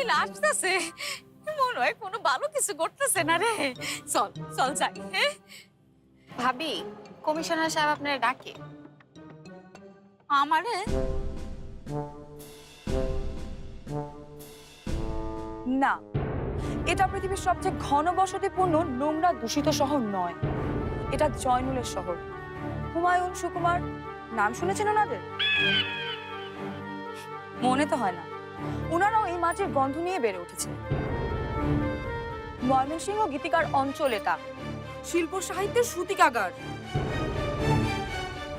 মিলে আসতেছে, মনে হয় কোনো ভালো কিছু করতেছে না রে। চল চল যাই। হ্যাঁ ভাবি, কমিশনার সাহেব আপনারা ডাকে। আমারে না, এটা পৃথিবীর সবচেয়ে ঘনবসতিপূর্ণ নোংরা দূষিত শহর নয়। এটা জয়নুলের শহর। হুমায়ুন, সুকুমার, নাম শুনেছেন ওনাদের? মনে তো হয় না। ওনারাও এই মাটির গন্ধ নিয়ে বেড়ে উঠেছেন। ময়মনসিংহ গীতিকার অঞ্চল এটা, শিল্প সাহিত্যের সূতিকাগার।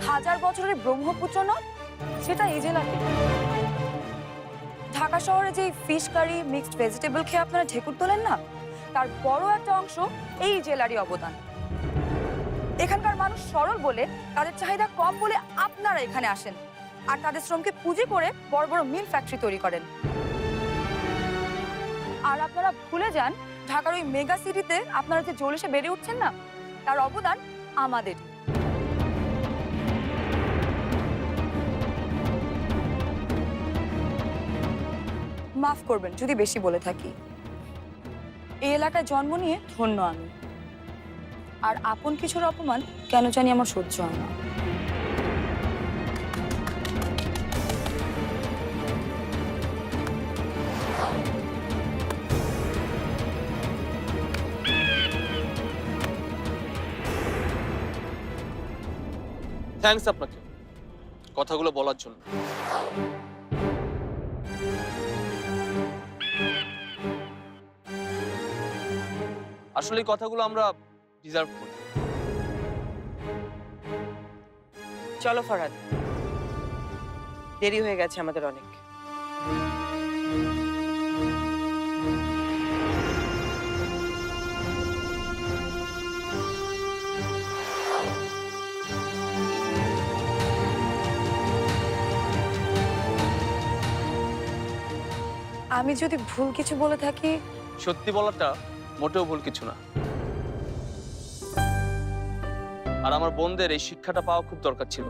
হাজার বছরের ব্রহ্মপুত্র নদ, সেটা এই জেলাতে। ঢাকা শহরে যে ফিশ কারি, মিক্সড ভেজিটেবল খেয়ে আপনারা ঢেকুর তোলেন না, তার বড় একটা অংশ এই জেলারই অবদান। এখানকার মানুষ সরল বলে, তাদের চাহিদা কম বলে আপনারা এখানে আসেন আর তাদের শ্রমকে পুঁজি করে বড় বড় মিল ফ্যাক্টরি তৈরি করেন। আর আপনারা ভুলে যান, ঢাকার ওই মেগা সিটিতে আপনারা যে জলসে বেড়ে উঠছেন না, তার অবদান আমাদের। মাফ করবেন যদি বেশি বলে থাকি। এই এলাকায় জন্ম নিয়ে ধন্য আমি, আর আপন কিছুর অপমান কেন জানি আমার সহ্য হয় না। থ্যাঙ্কস আপনাকে কথাগুলো বলার জন্য। আসলে এই কথাগুলো আমরা ডিজার্ভ করি। চলো ফরহাদ, দেরি হয়ে গেছে আমাদের অনেক। আমি যদি ভুল কিছু বলে থাকি, সত্যি বলাটা মোটেও ভুল কিছু না। আর আমার বোনদের এই শিক্ষাটা পাওয়া খুব দরকার ছিল।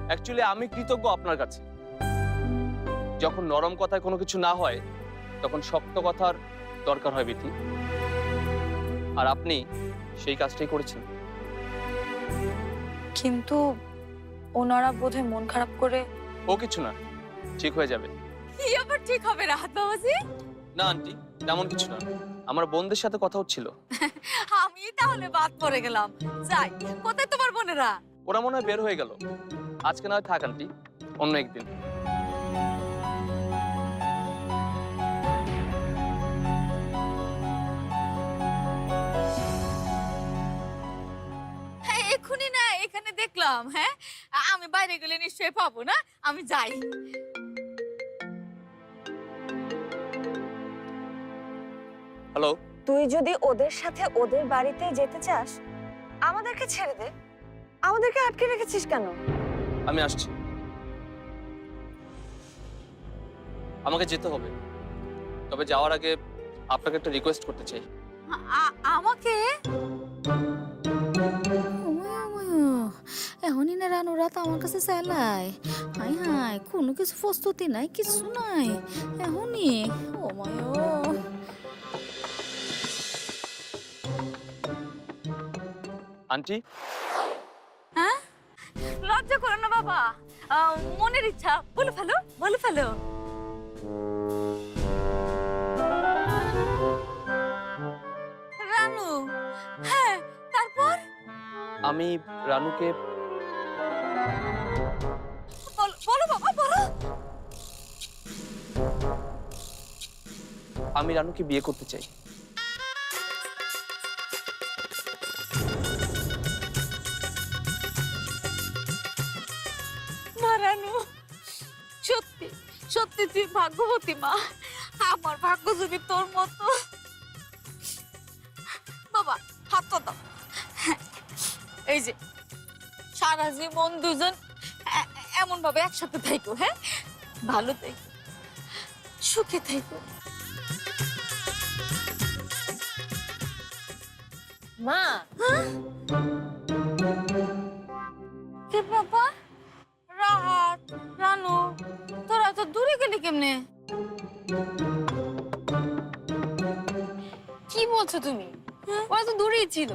অ্যাকচুয়ালি আমি কৃতজ্ঞ আপনার কাছে। যখন নরম কথায় কোনো কিছু না হয়, তখন শক্ত কথার দরকার হয় বিথি। আর আপনি সেই কাজটাই করেছেন। কিন্তু ওনারা বোধহয় মন খারাপ করে। ও কিছু না, ঠিক হয়ে যাবে। কি আবার ঠিক হবে রাহাত বাবাজি? না আন্টি, তেমন কিছু না। আমার বোনদের সাথে কথা হচ্ছিল। আমি তাহলে বাদ পড়ে গেলাম। যাই, কোথায় তোমার বোনেরা? ওরা মনে হয় বের হয়ে গেল। আজকে না হয় থাক আন্টি, অন্য একদিন। হ্যাঁ, এক্ষুনি না এখানে দেখলাম। হ্যাঁ, আমি বাইরে গেলে নিশ্চয়ই পাবো না। আমি যাই। হ্যালো। তুই যদি ওদের সাথে ওদের বাড়িতে যেতে চাস, আমাদেরকে ছেড়ে দে। আমাদেরকে আটকে রেখেছিস কেন? আমি আসছি। আমাকে যেতে হবে, তবে যাওয়ার আগে আপনাকে একটা রিকোয়েস্ট করতে চাই। আমাকে? এখনই না রানু রাত আমার কাছে চালায়। হাই হাই, কোনো কিছু প্রস্তুতি নাই, কিছু নাই। এখনই ও মায়ো। আন্টি, হ্যাঁ, লজ্জা করো না বাবা। মনের ইচ্ছা বলে ফেলো, বলে ফেলো। রানু? হ্যাঁ, তারপর? আমি রানুকে বলো বাবা, বলো। আমি রানুকে বিয়ে করতে চাই। মা রানু, সত্যি সত্যি তুই ভাগ্যবতী মা। আমার ভাগ্য যদি তোর মতো। বাবা হাত তো দাও। এই যে সারা জীবন দুজন এমন ভাবে একসাথে থাইকো। হ্যাঁ, ভালো থাইকো, সুখে থাইকো। মা, কে বাবা? রাহাত, রানু, তোরা তো দূরে গেলি কেমনে? কি বলছো তুমি? ওরা তো দূরেই ছিল।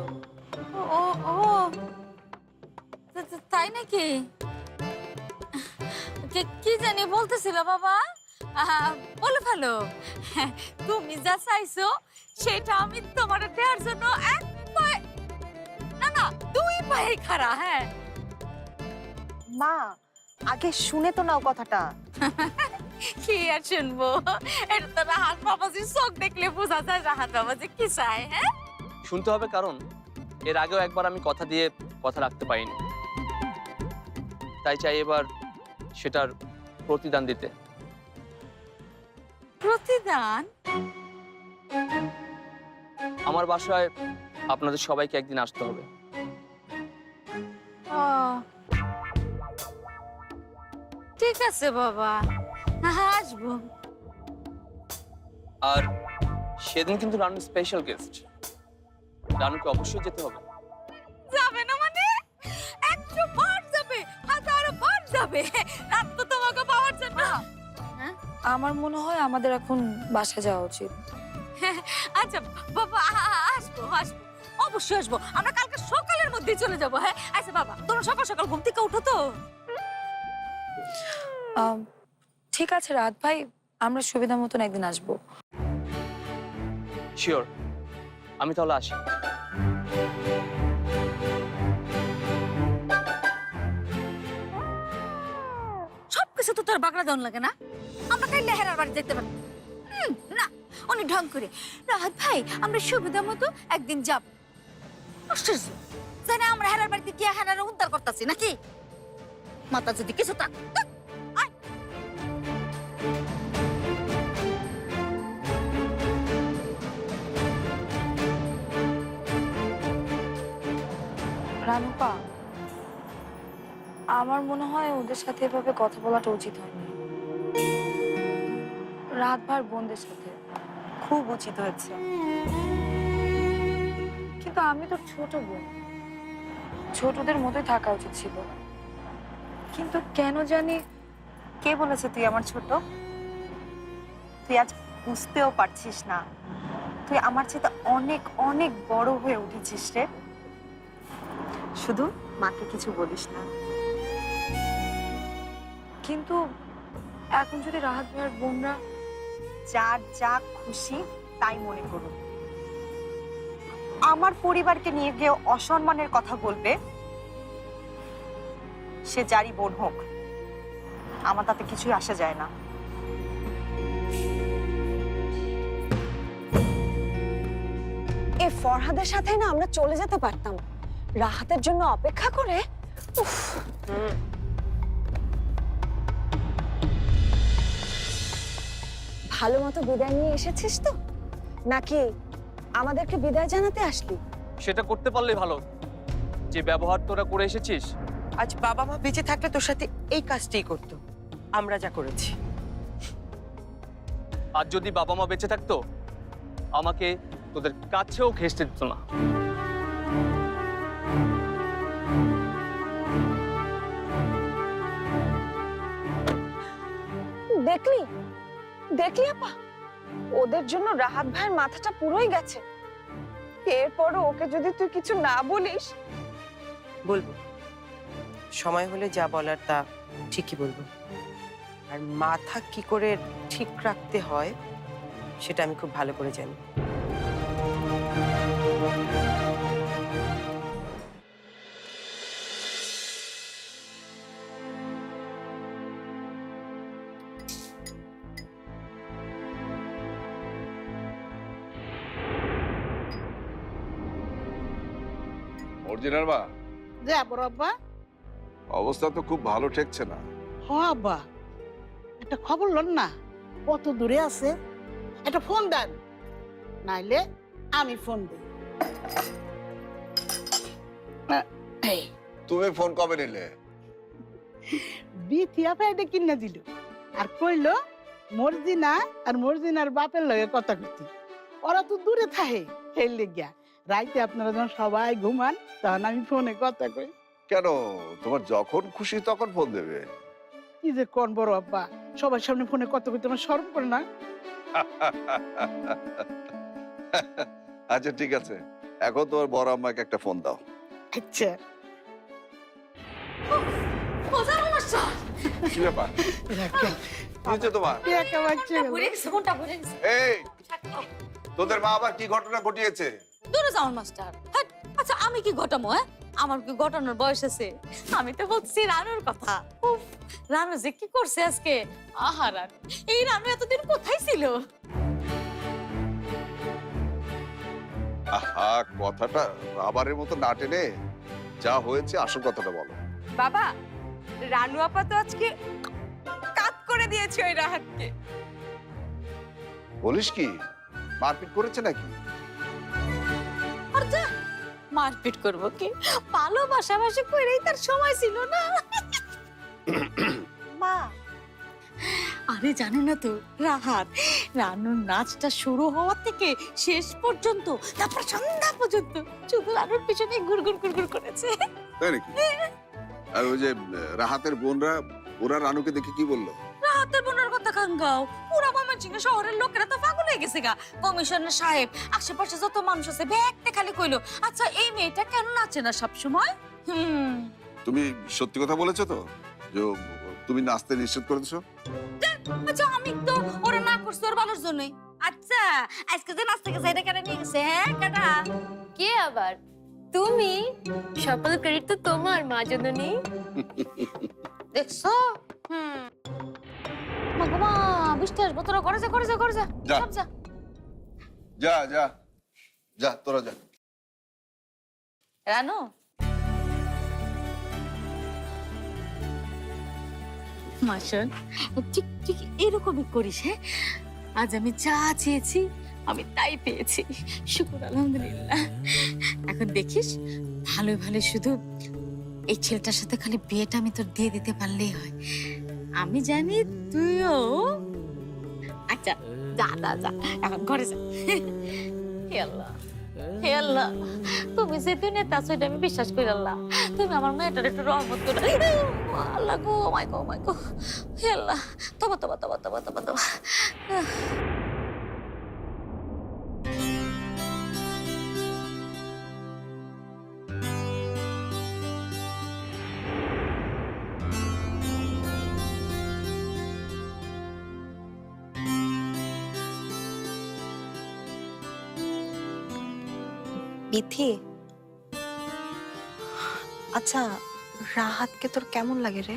ও ও তাই নাকি? কি জানি বলতেছিল বাবা? বলে ফেলো। তুমি যা চাইছো সেটা আমি তোমার দেওয়ার জন্য এক পায়ে না না 2 পায়ে খাড়া। হ্যাঁ মা, আগে শুনে তো নাও কথাটা। কি আর শুনবো? এটা তো রাহাত বাবাজি চোখ দেখলে বোঝা যায় রাহাত বাবাজি কি চায়। হ্যাঁ শুনতে হবে, কারণ এর আগেও একবার আমি কথা দিয়ে কথা রাখতে পারিনি, তাই চাই এবার সেটার প্রতিদান দিতে। প্রতিদান? আমার বাসায় আপনাদের সবাইকে একদিন আসতে হবে। ও ঠিক আছে বাবা, আসবো। আর সেদিন কিন্তু রানুর স্পেশাল গেস্ট, রানুকে অবশ্যই যেতে হবে। যাবে না মানে? 100 বার যাবে, 1000 বার যাবে। রাত তো তোমাকে পাওয়ার জন্য। আমার মনে হয় আমাদের এখন বাসা যাওয়া উচিত। আচ্ছা বাবা, আসবো আসবো, অবশ্যই আসবো। আমরা কালকে সকালের মধ্যেই চলে যাবো। হ্যাঁ আচ্ছা বাবা, তোমরা সকাল সকাল ঘুম থেকে উঠো তো। ঠিক আছে রাত ভাই, আমরা সুবিধা মতন একদিন আসবো। শিওর, আমি তাহলে আসি। সবকিছু তো তোর বাগড়া দেওয়ান লাগে না? আমরা তাই লেহেরার বাড়ি যেতে পারি না? উনি ঢং করে, রাহাত ভাই আমরা সুবিধা মতো একদিন যাব। আশ্চর্য, জানে আমরা হেরার বাড়িতে কি হেরার উদ্ধার করতেছি নাকি? মাথা যদি কিছু থাক। রানুপা, আমার মনে হয় ওদের সাথে এভাবে কথা বলাটা উচিত হয়নি। রাত ভার বোনদের সাথে খুব উচিত হয়েছে। কিন্তু আমি তো ছোট বোন, ছোটদের মতোই থাকা উচিত ছিল। কিন্তু কেন জানি। কে বলেছে তুই আমার ছোট? তুই আজ বুঝতেও পারছিস না, তুই আমার চেয়ে অনেক অনেক বড় হয়ে উঠেছিস রে। শুধু মাকে কিছু বলিস না। কিন্তু এখন যদি রাহাত ভাইয়ের বোনরা যার যা খুশি তাই মনে করুন, আমার পরিবারকে নিয়ে গিয়ে অসম্মানের কথা বলবে, সে যারই বোন হোক, আমার তাতে কিছুই আসা যায় না। এ ফরহাদের সাথে না আমরা চলে যেতে পারতাম, রাহাতের জন্য অপেক্ষা করে। উফ। ভালো মতো বিদায় নিয়ে এসেছিস তো, নাকি আমাদেরকে বিদায় জানাতে আসলি? সেটা করতে পারলেই ভালো। যে ব্যবহার তোরা করে এসেছিস, আজ বাবা মা বেঁচে থাকলে তোর সাথে এই কাজটাই করতো, আমরা যা করেছি। আর যদি বাবা মা বেঁচে থাকতো, আমাকে তোদের কাছেও ঘেঁষতে দিত না। দেখলি দেখলি আপা, ওদের জন্য রাহাত ভাইয়ের মাথাটা পুরোই গেছে। এরপরও ওকে যদি তুই কিছু না বলিস। বলবো, সময় হলে যা বলার তা ঠিকই বলবো। আর মাথা কি করে ঠিক রাখতে হয় সেটা আমি খুব ভালো করে জানি। অরিজিনাল মা, যে বড় আব্বা। অবস্থা তো খুব ভালো ঠেকছে না। হ আব্বা, একটা খবর লন না, কত দূরে আছে। একটা ফোন দেন, নাইলে আমি ফোন দিই। তুমি ফোন কবে নিলে? বিথিয়া ফ্যাইডে কিনে দিল আর কইলো মর্জিনা আর মর্জিনার বাপের লগে কথা কইতি। ওরা তো দূরে থাকে, এই লেগিয়া রাইতে আপনারা যখন সবাই ঘুমান তখন আমি ফোনে কথা কই। কেন, তোমার যখন খুশি তখন ফোন দেবে। কি যে কোন বড় আব্বা, সবার সামনে ফোনে কথা কইতে আমার শরম করে না? আচ্ছা ঠিক আছে, এখন তোমার বড় আম্মাকে একটা ফোন দাও। আচ্ছা মজার মাস্টার কি ব্যাপার, কি হয়েছে তোমার? টাকা বাঁচছে গেল। ভরে গেছে, মনটা ভরে গেছে। এই তোদের মা আবার কি ঘটনা ঘটিয়েছে? দূরে যাও মাস্টার। হ্যাঁ, আচ্ছা আমি কি ঘটামো? হ্যাঁ, আমার কি ঘটানোর বয়স আছে? আমি তো বলছি রানুর কথা। উফ, রানু যে কি করছে আজকে! আহা রানু, এই রানু এতদিন কোথায় ছিল? আহা, কথাটা রাবারের মতো না টেনে যা হয়েছে আসল কথাটা বলো। বাবা, রানু আপা তো আজকে কাত করে দিয়েছে ওই রাহাতকে। বলিস কি, মারপিট করেছে নাকি? আর যা, মারপিট করবো কি? ভালোবাসাবাসি করেই তার সময় ছিল না। মা, আরে জানো না তো রাহাত, রানুর নাচটা শুরু হওয়ার থেকে শেষ পর্যন্ত, তারপর সন্ধ্যা পর্যন্ত শুধু রানুর পিছনে গুড়গুড় গুড়গুড় করেছে। তাই নাকি? আর ওই যে রাহাতের বোনরা, ওরা রানুকে দেখে কি বললো? রাহাতের বোনের কথা খাঙ্গাও, পুরা ময়মনসিংহ শহরের লোকেরা তো পাগল হয়ে গেছে গা। কমিশনার সাহেব, আশেপাশে যত মানুষ আছে ব্যাগটা খালি কইলো, আচ্ছা এই মেয়েটা কেন নাচে না সবসময়? তুমি সত্যি কথা বলেছো তো, যে তুমি নাচতে নিশ্চিত করেছো? আচ্ছা আমি তো ওরা না করছে ওর ভালোর জন্যই। আচ্ছা আজকে যে নাচতে গেছে এটা কেন নিয়ে গেছে? হ্যাঁ কেটা? কে আবার? তুমি? সকল ক্রেডিট তো তোমার, মা জননী। দেখছো? মা বৃষ্টি আসবো, তোরা করে যা করে যা করে যা, যা। সব যা। যা যা যা, তোরা যা। রানু, মাসন ঠিক ঠিক এরকমই করিস। হ্যাঁ, আজ আমি যা চেয়েছি আমি তাই পেয়েছি, শুকর আলহামদুলিল্লাহ। এখন দেখিস ভালো ভালো শুধু এই ছেলেটার সাথে খালি বিয়েটা আমি তোর দিয়ে দিতে পারলেই হয়। আমি জানি তুইও। আচ্ছা যা যা যা, এখন ঘরে যা। হে আল্লাহ, হে আল্লাহ, তুমি যে দুনিয়াতে আছো এটা আমি বিশ্বাস করি। আল্লাহ তুমি আমার মেয়েটার একটু রহমত করে। আল্লাহ গো, মাই গো, মাই গো, হে আল্লাহ, তবা তবা তবা তবা তবা তবা। বিথি, আচ্ছা রাহাতকে তোর কেমন লাগে রে?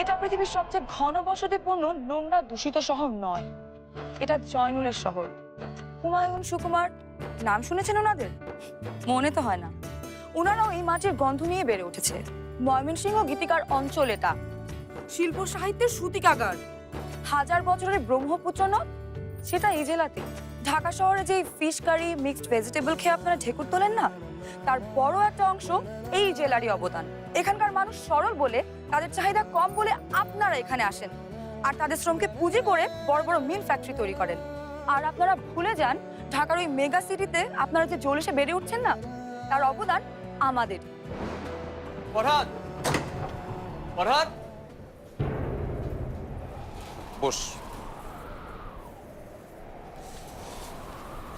এটা পৃথিবীর সবচেয়ে ঘনবসতিপূর্ণ নোংরা দূষিত শহর নয়, এটা জয়নুলের শহর। হুমায়ুন, সুকুমার, নাম শুনেছেন ওনাদের? মনে তো হয় না। ওনারাও এই মাটির গন্ধ নিয়ে বেড়ে উঠেছে। ময়মনসিংহ গীতিকার অঞ্চল এটা, শিল্প সাহিত্যের সূতিকাগার। 1000 বছরের ব্রহ্মপুত্র নদ, সেটা এই জেলাতে। ঢাকা শহরে যে ফিশ কারি মিক্সড ভেজিটেবল খেয়ে আপনারা ঢেকুর তোলেন না, তার বড় একটা অংশ এই জেলারই অবদান। এখানকার মানুষ সরল বলে, তাদের চাহিদা কম বলে আপনারা এখানে আসেন আর তাদের শ্রমকে পুঁজি করে বড় বড় মিল ফ্যাক্টরি তৈরি করেন। আর আপনারা ভুলে যান ঢাকার ওই মেগা সিটিতে আপনারা যে জলসে বেড়ে উঠছেন না, তার অবদান আমাদের। ফরহাদ, ফরহাদ, বস।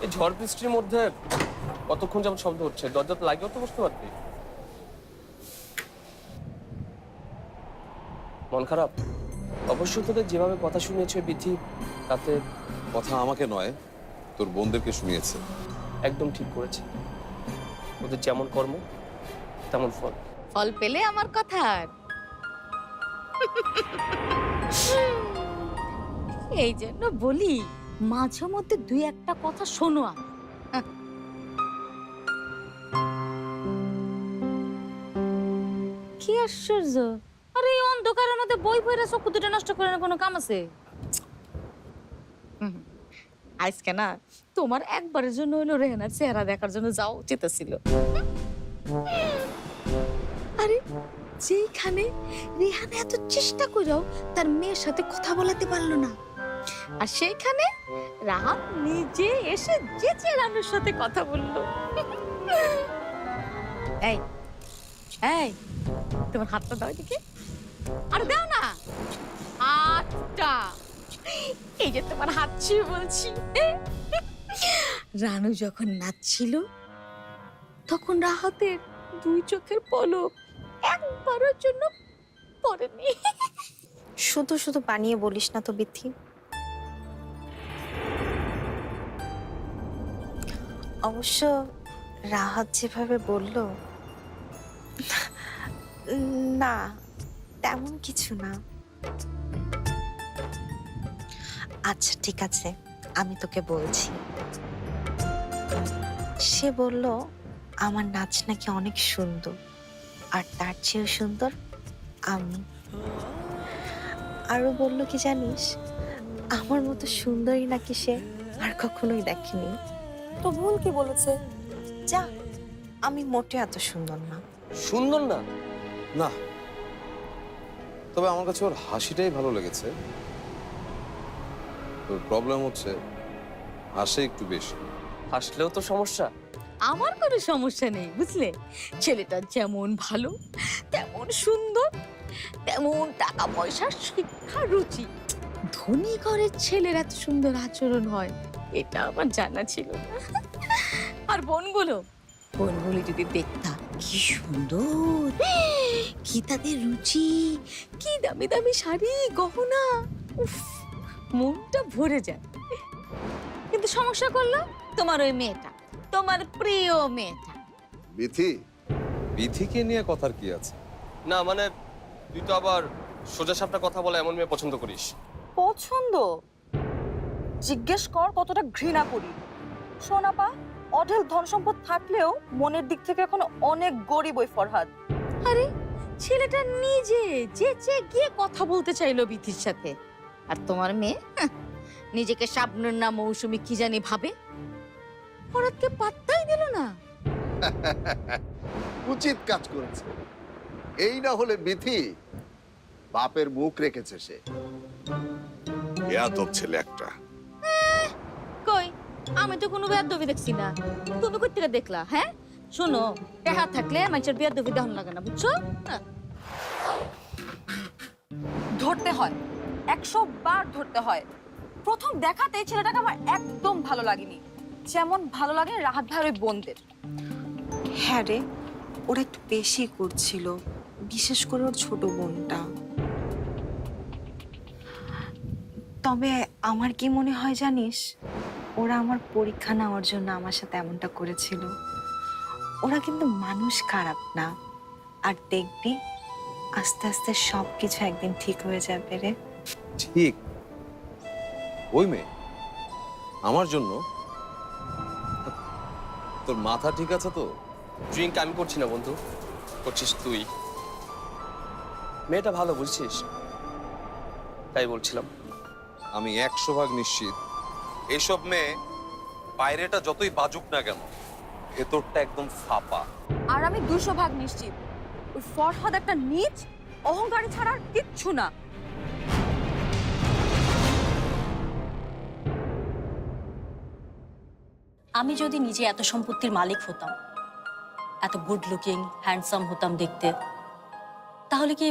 এই ঝড় বৃষ্টির মধ্যে কতক্ষণ যেমন শব্দ হচ্ছে, দরজা তো লাগেও তো বসতে পারতি। মন খারাপ? অবশ্যই তোদের যেভাবে কথা শুনিয়েছে বিধি, তাতে কথা আমাকে নয়, তোর বোনদেরকে শুনিয়েছে। একদম ঠিক করেছে। ওদের যেমন কর্ম তেমন ফল। ফল পেলে আমার কথার। এই জন্য বলি মাঝে মধ্যে দুই একটা কথা শোনো। কি আশ্চর্য! আরে এই অন্ধকারের মধ্যে বই পড়ে চক্ষু দুটো নষ্ট করে কোনো কাম আছে? আজকে না তোমার একবারের জন্য হইলো রেহানার চেহারা দেখার জন্য যাও চেতেছিল। আরে যেখানে রেহানা এত চেষ্টা করেও তার মেয়ের সাথে কথা বলাতে পারলো না, আর সেইখানে রাহাত নিজে এসে যে রানুর সাথে কথা বললো। এই এই তোমার হাতটা দাও দেখি। আর দাও না হাতটা, এই যে তোমার হাত ছুঁয়ে বলছি। রানু যখন নাচছিল তখন রাহাতের 2 চোখের পলক একবারের জন্য পড়েনি। শুধু শুধু বানিয়ে বলিস না তো বিথি। অবশ্য রাহাত যেভাবে বলল, না তেমন কিছু না। আচ্ছা ঠিক আছে, আমি তোকে বলছি। সে বলল আমার নাচ নাকি অনেক সুন্দর, আর তার চেয়েও সুন্দর আমি। আরো বলল কি জানিস, আমার মতো সুন্দরী নাকি সে আর কখনোই দেখেনি। তো ভুল কি বলেছে? যা, আমি মোটে এত সুন্দর না। সুন্দর না? না, তবে আমার কাছে ওর হাসিটাই ভালো লেগেছে। তোর প্রবলেম হচ্ছে হাসে একটু বেশি। হাসলেও তো সমস্যা। আমার কোনো সমস্যা নেই বুঝলে, ছেলেটা যেমন ভালো তেমন সুন্দর, তেমন টাকা পয়সা শিক্ষা রুচি। ধনী ঘরের ছেলের এত সুন্দর আচরণ হয় এটা আমার জানা ছিল না। আর বোনগুলো যদি দেখতাম কি সুন্দর, কি তাদের রুচি, কি দামি দামি শাড়ি গহনা, উফ, মনটা ভরে যায়। কিন্তু সমস্যা করলো তোমার ওই মেয়েটা, তোমার প্রিয় মেয়েটা। বিথি, বিথিকে নিয়ে কথার কি আছে? না মানে তুই তো আবার সোজা সাপটা কথা বলা এমন মেয়ে পছন্দ করিস। পছন্দ? জিজ্ঞেস কর কতটা ঘৃণা করি। সোনাপা, অঢেল ধন সম্পদ থাকলেও মনের দিক থেকে এখন অনেক গরিব ওই ফরহাদ। আরে ছেলেটা নিজে যেচে গিয়ে কথা বলতে চাইলো বিথির সাথে, আর তোমার মেয়ে নিজেকে শাবনূর না মৌসুমী কি জানি ভাবে, ফরহাদকে পাত্তাই দিল না। উচিত কাজ করেছে। এই না হলে বিথি বাপের মুখ রেখেছে সে। বেয়াদব ছেলে একটা। কই, আমি তো কোনো বেয়াদবি দেখছি না। তুমি কই থেকে দেখলা? হ্যাঁ শোনো, টাকা থাকলে মানুষের বেয়াদবি দেহন লাগে না, বুঝছো? ধরতে হয়, 100 বার ধরতে হয়। প্রথম দেখাতেই ছেলেটাকে আমার একদম ভালো লাগেনি, যেমন ভালো লাগে রাহাত ভাইয়ের ওই বোনদের। হ্যাঁ রে, ওরা একটু বেশি করছিল, বিশেষ করে ওর ছোট বোনটা। তবে আমার কি মনে হয় জানিস, ওরা আমার পরীক্ষা নেওয়ার জন্য আমার সাথে এমনটা করেছিল। ওরা কিন্তু মানুষ খারাপ না, আর দেখবি আস্তে আস্তে সবকিছু একদিন ঠিক হয়ে যাবে রে। ঠিক ওই মেয়ে আমার জন্য? তোর মাথা ঠিক আছে তো? ড্রিঙ্ক আমি করছি না বন্ধু, করছিস তুই। মেয়েটা ভালো বুঝছিস, তাই বলছিলাম। আমি 100% নিশ্চিত এইসব মেয়ে বাইরেটা যতই বাজুক না কেন, ভেতরটা একদম ফাঁপা। আর আমি 200% নিশ্চিত ওই ফরহাদ একটা নীচ, অহংকারী ছাড়া আর কিচ্ছু না। আমি যদি নিজে এত সম্পত্তির মালিক হতাম, এত গুড লুকিং হ্যান্ডসাম হতাম দেখতে, তাহলে কি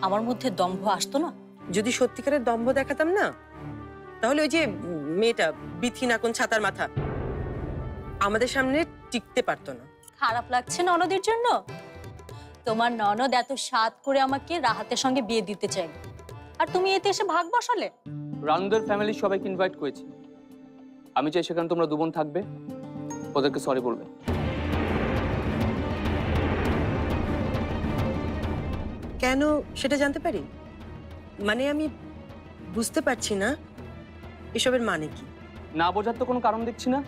আমার মধ্যে দম্ভ আসতো না? যদি সত্যিকারের দম্ভ দেখাতাম না, তাহলে ওই যে মেয়েটা বিথি নাকন ছাতার মাথা আমাদের সামনে টিকতে পারতো না। খারাপ লাগছে ননদের জন্য? তোমার ননদ এত স্বাদ করে আমাকে রাহাতের সঙ্গে বিয়ে দিতে চাই, আর তুমি এতে এসে ভাগ বসালে। রানুদের ফ্যামিলির সবাইকে ইনভাইট করেছি। আমি চাই সেখানে তোমরা 2 বোন থাকবে, ওদেরকে সরি বলবে। কেন সেটা জানতে পারি? মানে আমি বুঝতে পারছি না এসবের মানে কি। না বোঝার তো কোনো কারণ দেখছি না।